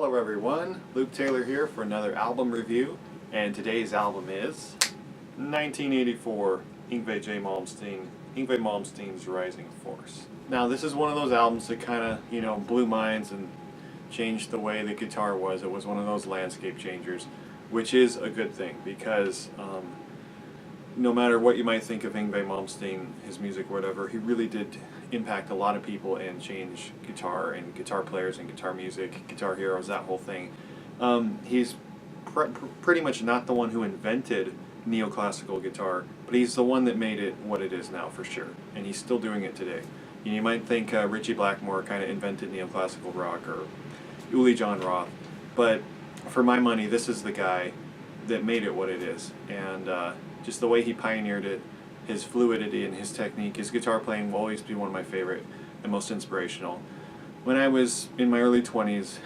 Hello everyone, Luke Taylor here for another album review, and today's album is 1984 Yngwie J. Yngwie Malmsteen's Rising Force. Now this is one of those albums that kind of, blew minds and changed the way the guitar was. It was one of those landscape changers, which is a good thing because no matter what you might think of Yngwie Malmsteen, his music, whatever, he really did impact a lot of people and change guitar and guitar players and guitar music, guitar heroes, that whole thing. He's pretty much not the one who invented neoclassical guitar, but he's the one that made it what it is now for sure, and he's still doing it today. You might think Ritchie Blackmore kind of invented neoclassical rock, or Uli John Roth, but for my money, this is the guy that made it what it is, and just the way he pioneered it, his fluidity and his technique, his guitar playing will always be one of my favorite and most inspirational. When I was in my early 20s,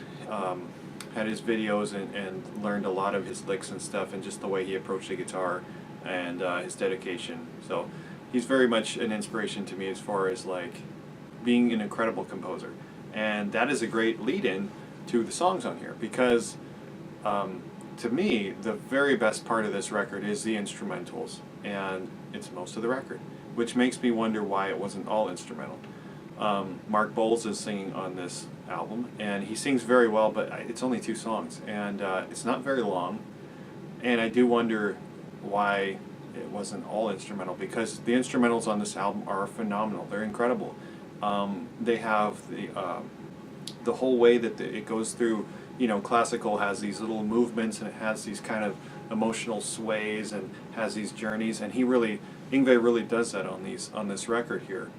had his videos and learned a lot of his licks and stuff, and just the way he approached the guitar and his dedication. So he's very much an inspiration to me as far as like being an incredible composer. And that is a great lead-in to the songs on here, because to me, the very best part of this record is the instrumentals, and it's most of the record, which makes me wonder why it wasn't all instrumental. Mark Bowles is singing on this album, and he sings very well, but it's only 2 songs, and it's not very long, and I do wonder why it wasn't all instrumental, because the instrumentals on this album are phenomenal. They're incredible. They have the whole way that it goes through. Classical has these little movements, and it has these kind of emotional sways, and has these journeys, and Yngwie really does that on this record here.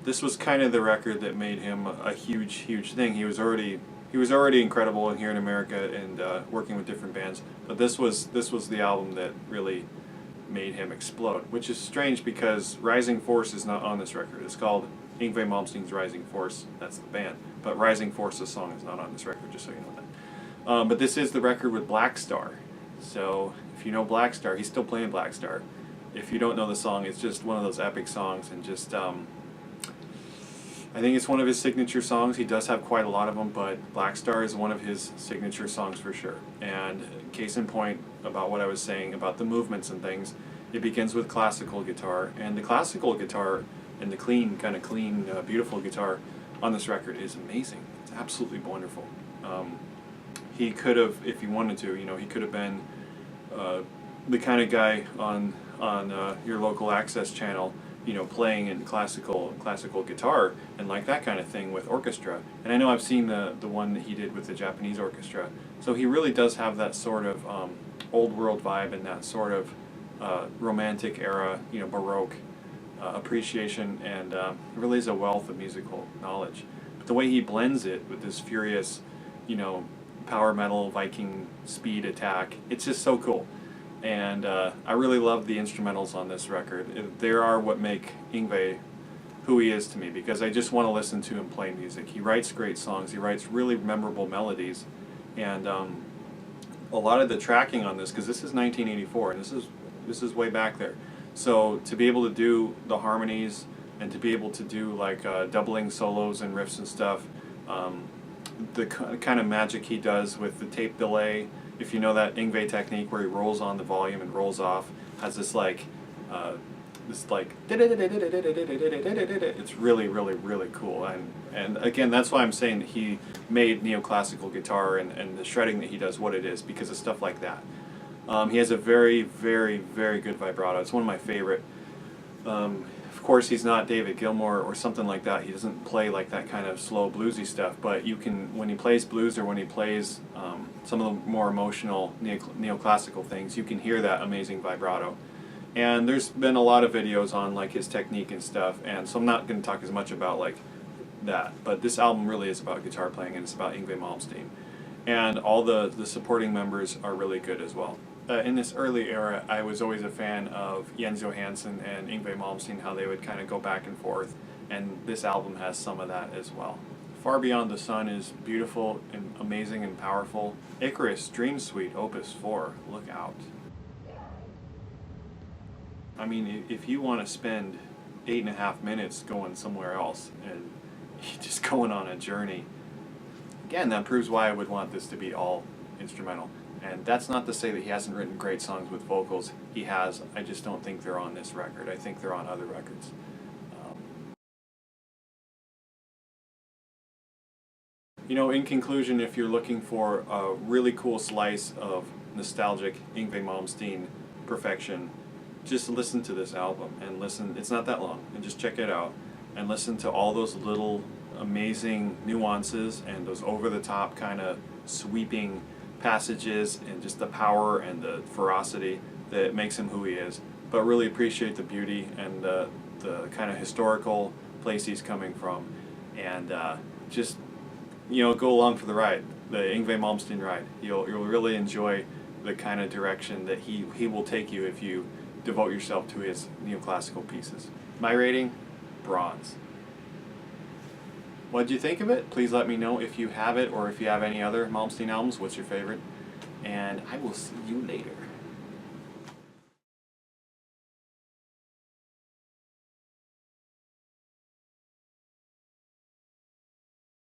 This was kind of the record that made him a huge thing. He was already incredible here in America and working with different bands, but this was the album that really made him explode, which is strange because Rising Force is not on this record. It's called Yngwie Malmsteen's Rising Force, that's the band, but Rising Force, the song, is not on this record, just so you know that. But this is the record with Black Star, so if you know Black Star, he's still playing Black Star. If you don't know the song, it's just one of those epic songs, and just I think it's one of his signature songs. He does have quite a lot of them, but Black Star is one of his signature songs for sure. And case in point about what I was saying about the movements and things, it begins with classical guitar, and the classical guitar and the clean, beautiful guitar on this record is amazing. It's absolutely wonderful. He could have, if he wanted to, he could have been the kind of guy on your local access channel, playing in classical guitar and like that kind of thing with orchestra. And I know I've seen the one that he did with the Japanese orchestra. So he really does have that sort of old world vibe and that sort of romantic era, Baroque appreciation, and really is a wealth of musical knowledge. But the way he blends it with this furious, power metal Viking speed attack, it's just so cool. And I really love the instrumentals on this record. They are what make Yngwie who he is to me, because I just want to listen to him play music. He writes great songs, he writes really memorable melodies, and a lot of the tracking on this, because this is 1984, and this is way back there. So to be able to do the harmonies and to be able to do like doubling solos and riffs and stuff, the kind of magic he does with the tape delay, if you know that Yngwie technique where he rolls on the volume and rolls off, has this like it's really cool, and again, that's why I'm saying that he made neoclassical guitar and the shredding that he does what it is, because of stuff like that. He has a very good vibrato. It's one of my favorite. Of course, he's not David Gilmour or something like that. He doesn't play like that kind of slow bluesy stuff, but you can, when he plays blues or when he plays some of the more emotional neoclassical things, you can hear that amazing vibrato. And there's been a lot of videos on like his technique and stuff, and so I'm not going to talk as much about like that, but this album really is about guitar playing, and it's about Yngwie Malmsteen. And all the supporting members are really good as well. In this early era, I was always a fan of Jens Johansson and Yngwie Malmsteen, how they would kind of go back and forth, and this album has some of that as well. Far Beyond the Sun is beautiful and amazing and powerful. Icarus, Dream Suite, Opus 4, look out. I mean, if you want to spend 8.5 minutes going somewhere else and just going on a journey, again, that proves why I would want this to be all instrumental. And that's not to say that he hasn't written great songs with vocals. He has. I just don't think they're on this record. I think they're on other records. You know, in conclusion, if you're looking for a really cool slice of nostalgic Yngwie Malmsteen perfection, just listen to this album and listen. It's not that long, and just check it out and listen to all those little amazing nuances and those over-the-top kind of sweeping passages and just the power and the ferocity that makes him who he is. But really appreciate the beauty and the kind of historical place he's coming from, and just, you know, go along for the ride, the Yngwie Malmsteen ride. You'll really enjoy the kind of direction that he will take you if you devote yourself to his neoclassical pieces. My rating, bronze. What did you think of it? Please let me know if you have it or if you have any other Malmsteen albums. What's your favorite? And I will see you later.